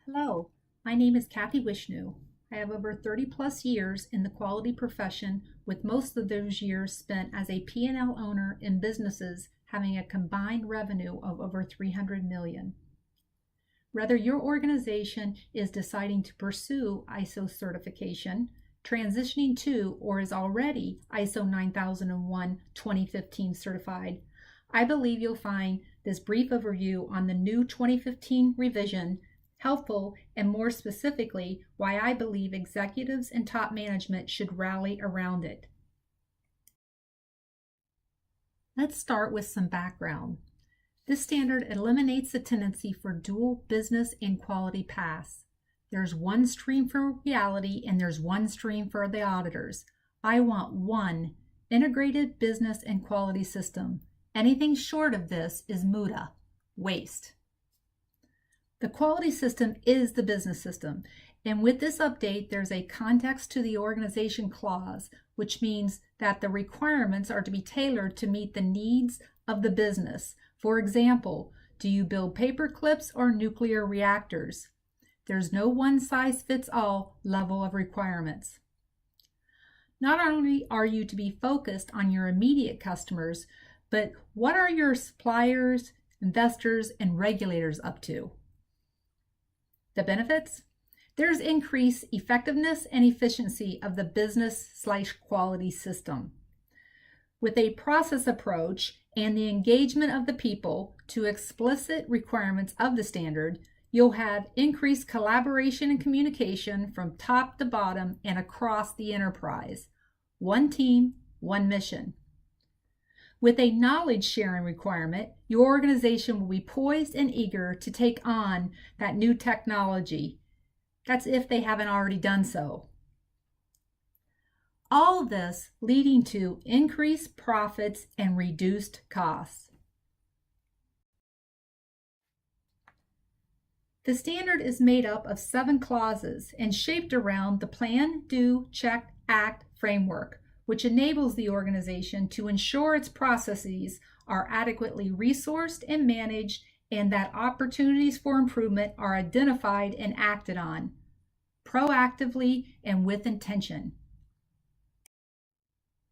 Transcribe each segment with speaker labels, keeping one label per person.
Speaker 1: Hello, my name is Kathy Wishnu. I have over 30 plus years in the quality profession, with most of those years spent as a P&L owner in businesses having a combined revenue of over 300 million. Whether your organization is deciding to pursue ISO certification, transitioning to, or is already ISO 9001-2015 certified, I believe you'll find this brief overview on the new 2015 revision helpful, and more specifically, why I believe executives and top management should rally around it. Let's start with some background. This standard eliminates the tendency for dual business and quality paths. There's one stream for reality and there's one stream for the auditors. I want one integrated business and quality system. Anything short of this is muda, waste. The quality system is the business system, and with this update, there's a context to the organization clause, which means that the requirements are to be tailored to meet the needs of the business. For example, do you build paper clips or nuclear reactors? There's no one-size-fits-all level of requirements. Not only are you to be focused on your immediate customers, but what are your suppliers, investors, and regulators up to? The benefits? There's increased effectiveness and efficiency of the business/quality system. With a process approach and the engagement of the people to explicit requirements of the standard, you'll have increased collaboration and communication from top to bottom and across the enterprise. One team, one mission. With a knowledge sharing requirement, your organization will be poised and eager to take on that new technology. That's if they haven't already done so. All this leading to increased profits and reduced costs. The standard is made up of 7 clauses and shaped around the plan, do, check, act framework, which enables the organization to ensure its processes are adequately resourced and managed and that opportunities for improvement are identified and acted on, proactively and with intention.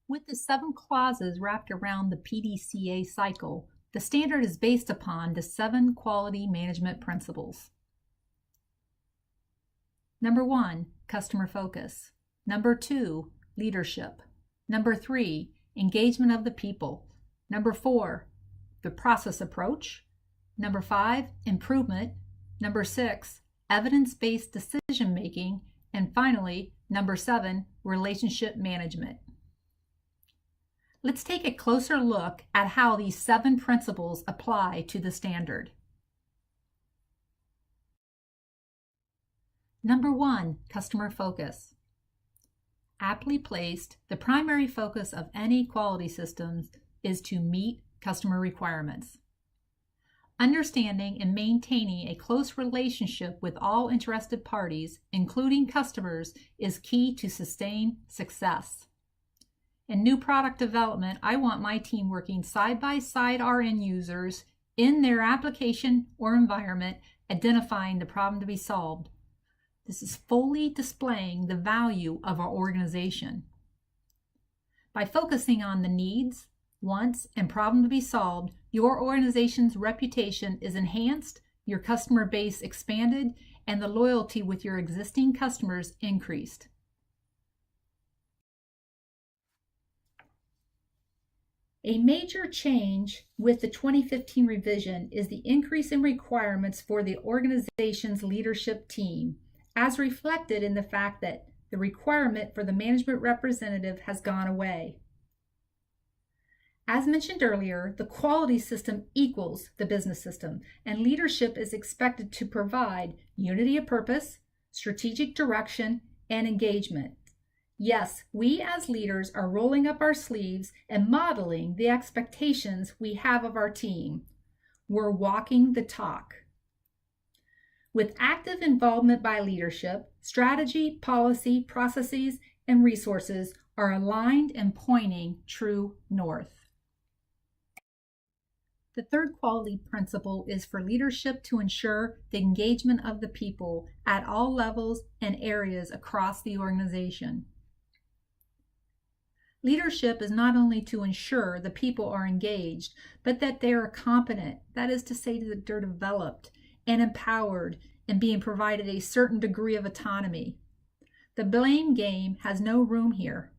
Speaker 1: With the 7 clauses wrapped around the PDCA cycle, the standard is based upon the 7 quality management principles. Number 1, customer focus. Number 2, leadership. Number 3, engagement of the people. Number 4, the process approach. Number 5, improvement. Number 6, evidence-based decision making. And finally, number 7, relationship management. Let's take a closer look at how these 7 principles apply to the standard. Number 1, customer focus. Aptly placed, the primary focus of any quality systems is to meet customer requirements. Understanding and maintaining a close relationship with all interested parties, including customers, is key to sustain success. In new product development, I want my team working side by side our end users in their application or environment, identifying the problem to be solved. This is fully displaying the value of our organization. By focusing on the needs, wants, and problem to be solved, your organization's reputation is enhanced, your customer base expanded, and the loyalty with your existing customers increased. A major change with the 2015 revision is the increase in requirements for the organization's leadership team, as reflected in the fact that the requirement for the management representative has gone away. As mentioned earlier, the quality system equals the business system, and leadership is expected to provide unity of purpose, strategic direction, and engagement. Yes, we as leaders are rolling up our sleeves and modeling the expectations we have of our team. We're walking the talk. With active involvement by leadership, strategy, policy, processes, and resources are aligned and pointing true north. The third quality principle is for leadership to ensure the engagement of the people at all levels and areas across the organization. Leadership is not only to ensure the people are engaged, but that they are competent, that is to say that they're developed and empowered and being provided a certain degree of autonomy. The blame game has no room here.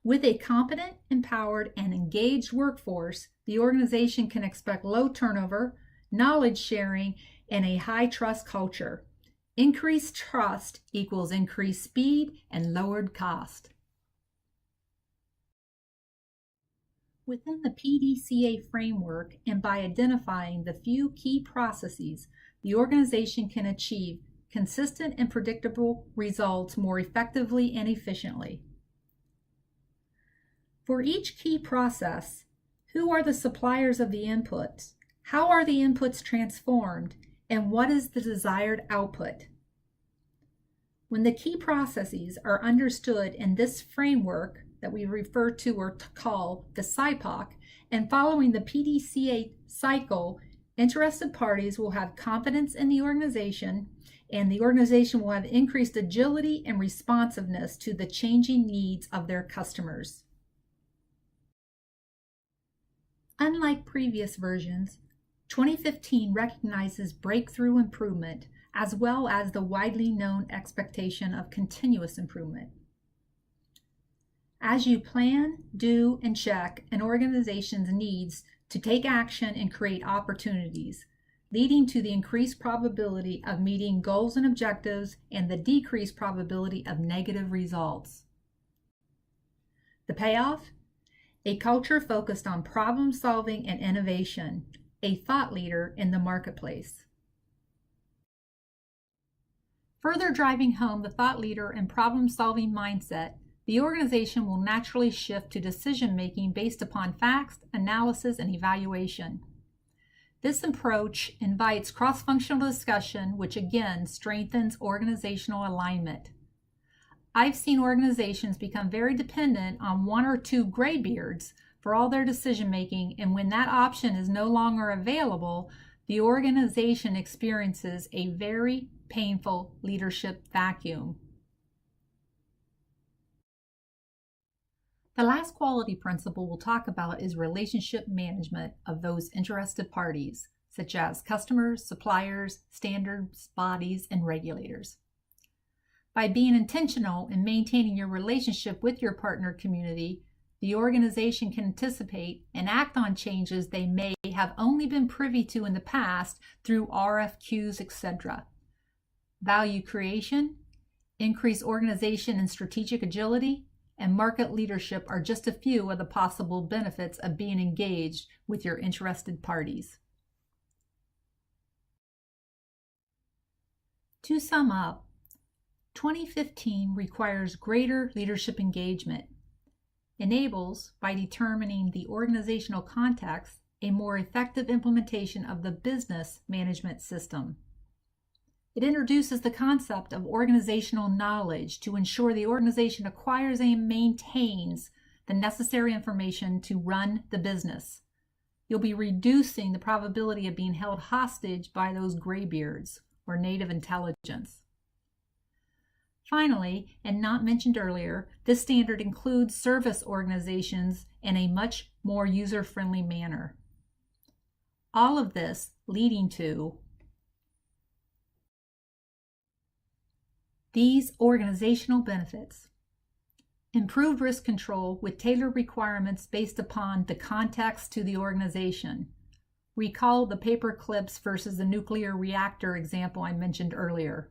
Speaker 1: With a competent, empowered, and engaged workforce, the organization can expect low turnover, knowledge sharing, and a high trust culture. Increased trust equals increased speed and lowered cost. Within the PDCA framework and by identifying the few key processes, the organization can achieve consistent and predictable results more effectively and efficiently. For each key process, who are the suppliers of the inputs? How are the inputs transformed? And what is the desired output? When the key processes are understood in this framework that we refer to or call the SIPOC, and following the PDCA cycle, interested parties will have confidence in the organization, and the organization will have increased agility and responsiveness to the changing needs of their customers. Unlike previous versions, 2015 recognizes breakthrough improvement as well as the widely known expectation of continuous improvement. As you plan, do, and check an organization's needs to take action and create opportunities, leading to the increased probability of meeting goals and objectives and the decreased probability of negative results. The payoff? A culture focused on problem solving and innovation, a thought leader in the marketplace. Further driving home the thought leader and problem solving mindset, the organization will naturally shift to decision making based upon facts, analysis, and evaluation. This approach invites cross-functional discussion, which again strengthens organizational alignment. I've seen organizations become very dependent on one or two graybeards for all their decision making, and when that option is no longer available, the organization experiences a very painful leadership vacuum. The last quality principle we'll talk about is relationship management of those interested parties, such as customers, suppliers, standards bodies, and regulators. By being intentional in maintaining your relationship with your partner community, the organization can anticipate and act on changes they may have only been privy to in the past through RFQs, etc. Value creation, increased organization and strategic agility, and market leadership are just a few of the possible benefits of being engaged with your interested parties. To sum up, 2015 requires greater leadership engagement, enables, by determining the organizational context, a more effective implementation of the business management system. It introduces the concept of organizational knowledge to ensure the organization acquires and maintains the necessary information to run the business. You'll be reducing the probability of being held hostage by those graybeards or native intelligence. Finally, and not mentioned earlier, this standard includes service organizations in a much more user-friendly manner. All of this leading to these organizational benefits: improved risk control with tailored requirements based upon the context to the organization. Recall the paper clips versus the nuclear reactor example I mentioned earlier.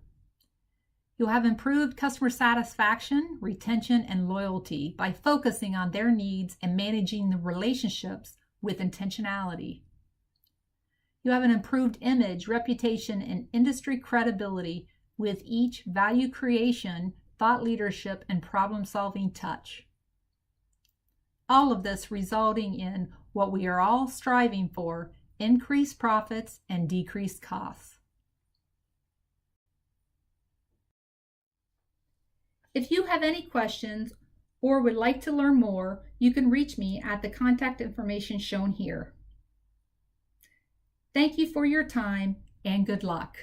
Speaker 1: You'll have improved customer satisfaction, retention, and loyalty by focusing on their needs and managing the relationships with intentionality. You have an improved image, reputation, and industry credibility with each value creation, thought leadership, and problem-solving touch. All of this resulting in what we are all striving for: increased profits and decreased costs. If you have any questions or would like to learn more, you can reach me at the contact information shown here. Thank you for your time and good luck.